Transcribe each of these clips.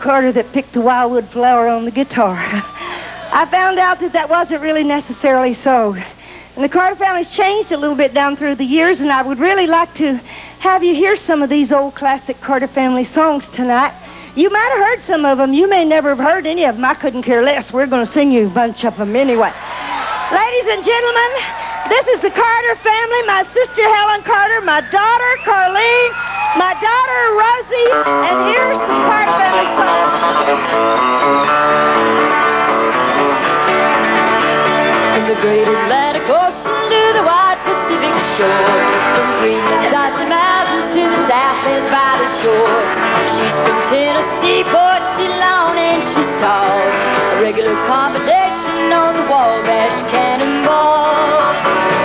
Carter that picked the wildwood flower on the guitar. I found out that that wasn't really necessarily so. And the Carter family's changed a little bit down through the years, and I would really like to have you hear some of these old classic Carter family songs tonight. You might have heard some of them. You may never have heard any of them. I couldn't care less. We're going to sing you a bunch of them anyway. Ladies and gentlemen, this is the Carter family, my sister Helen Carter, my daughter Carlene, my daughter Rosey, and here's some Carter family songs. From the great Atlantic Ocean to the wide Pacific shore, from green and icy mountains to the southlands by the shore. She's from Tennessee, boy, she's long and she's tall, a regular combination on the Wabash Cannonball.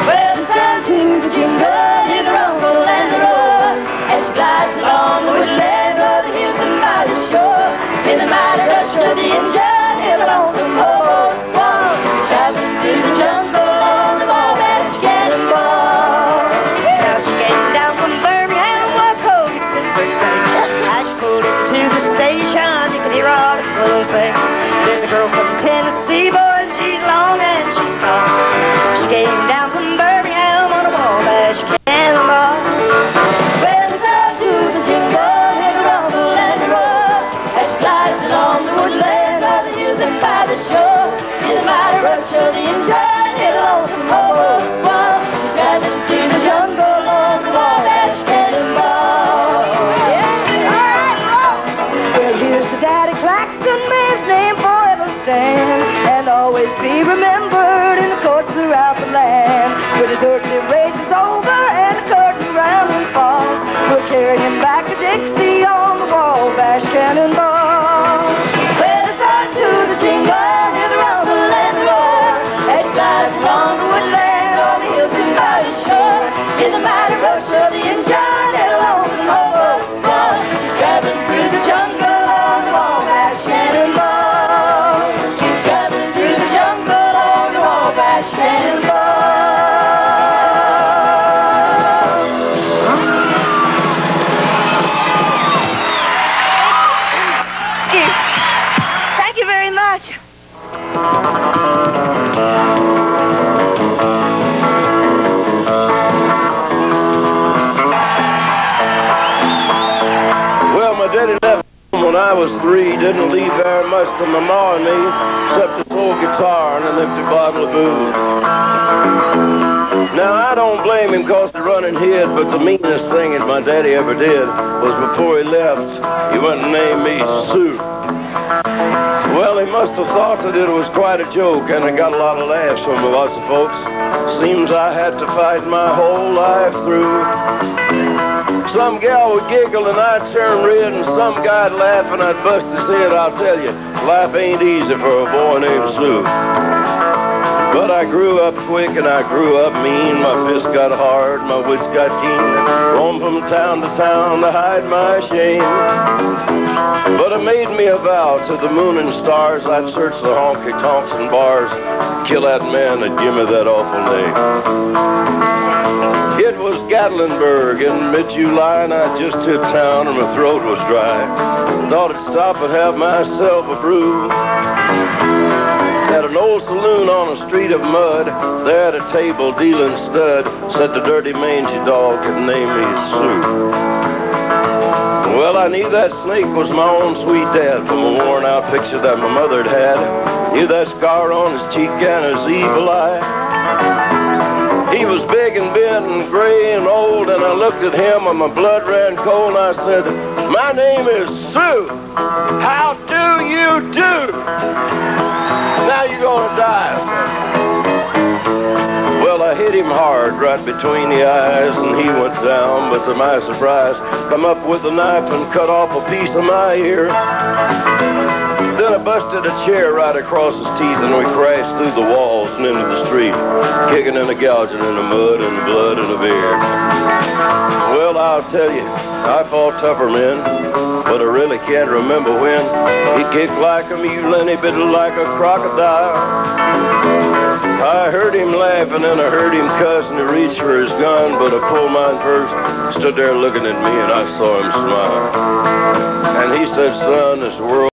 Well, the sun to the jingle, hear the rumble and the roar, as she glides along the woodland or the hills and by the shore. In the mighty rush of the engine, hear the lonesome hobo squall, traveling through the jungle on the Wabash Cannonball. Now she came down from Birmingham, what a cold December day. As she pulled into the station, you could hear all the fellows say, there's a girl from Tennessee, boy, and she's long and she's tall. She came down from Birmingham on a Wabash Cannonball. Well, it's out to the jingle, hear the rumble and the roar, as she glides along the woodland or the hills and by the shore. In the mighty rush of the engine, hear the lonesome hobo squall, she's driving through the jungle on the Wabash Cannonball. Yeah, all right, roll. Well, here's the daddy Claxton, may his name forever stand, and always be remembered in the courts throughout the land. When his earthly race is over and the curtain round him falls, we'll carry him back to Dixie on the Wabash Cannonball. Well, it's on to the jingle, hear the rumble and the roar, as she glides along the woodland on the hills and by the shore. In the mighty rush of the engine, hear the lonesome hobo squall, she's traveling through the jungle on the Wabash Cannonball. She's traveling through the jungle on the Wabash Cannonball. Thank you very much. Well, my daddy left when I was 3, didn't leave very much to my ma and me, except his old guitar and an empty bottle of booze. Now, I don't blame him cause he run and hid, but the meanest thing that my daddy ever did was before he left, he went and named me Sue. Well, he must have thought that it was quite a joke, and it got a lot of laughs from lots of folks. Seems I had to fight my whole life through. Some gal would giggle and I'd turn red, and some guy'd laugh and I'd bust his head. I'll tell you, life ain't easy for a boy named Sue. But I grew up quick and I grew up mean. My fists got hard, my wits got keen. Roamed from town to town to hide my shame. But it made me a vow to the moon and stars, I'd search the honky-tonks and bars, kill that man that give me that awful name. It was Gatlinburg in mid-July, and I just hit town and my throat was dry. Thought I'd stop and have myself a brew. At an old saloon on a street of mud, there at a table dealing stud, said the dirty mangy dog could name me Sue. Well, I knew that snake was my own sweet dad from a worn-out picture that my mother had. Knew that scar on his cheek and his evil eye. He was big and bent and gray and old, and I looked at him and my blood ran cold, and I said, my name is Sue. How do you do? Now you're gonna die. Well, I hit him hard right between the eyes, and he went down, but to my surprise, come up with a knife and cut off a piece of my ear. Then I busted a chair right across his teeth, and we crashed through the walls and into the street, kicking and gouging in the mud and the blood and the beer. Well, I'll tell you, I fought tougher men, but I really can't remember when. He kicked like a mule and he bit like a crocodile. I heard him laughing and I heard him cuss, and he reached for his gun, but I pulled mine first. Stood there looking at me and I saw him smile. And he said, son, this world